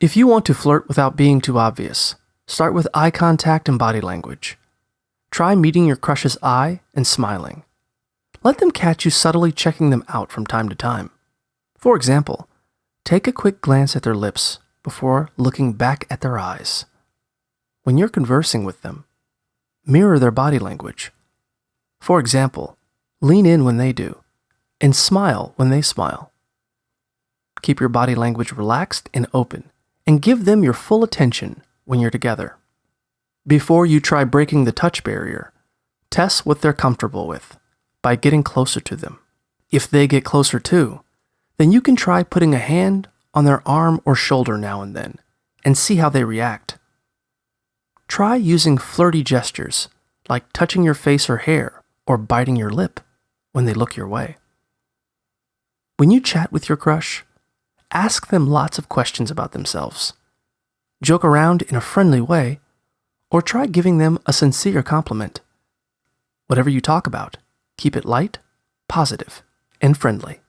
If you want to flirt without being too obvious, start with eye contact and body language. Try meeting your crush's eye and smiling. Let them catch you subtly checking them out from time to time. For example, take a quick glance at their lips before looking back at their eyes. When you're conversing with them, mirror their body language. For example, lean in when they do, and smile when they smile. Keep your body language relaxed and open, and give them your full attention when you're together. Before you try breaking the touch barrier, test what they're comfortable with by getting closer to them. If they get closer too, then you can try putting a hand on their arm or shoulder now and then, and see how they react. Try using flirty gestures, like touching your face or hair, or biting your lip when they look your way. When you chat with your crush, ask them lots of questions about themselves. Joke around in a friendly way, or try giving them a sincere compliment. Whatever you talk about, keep it light, positive, and friendly.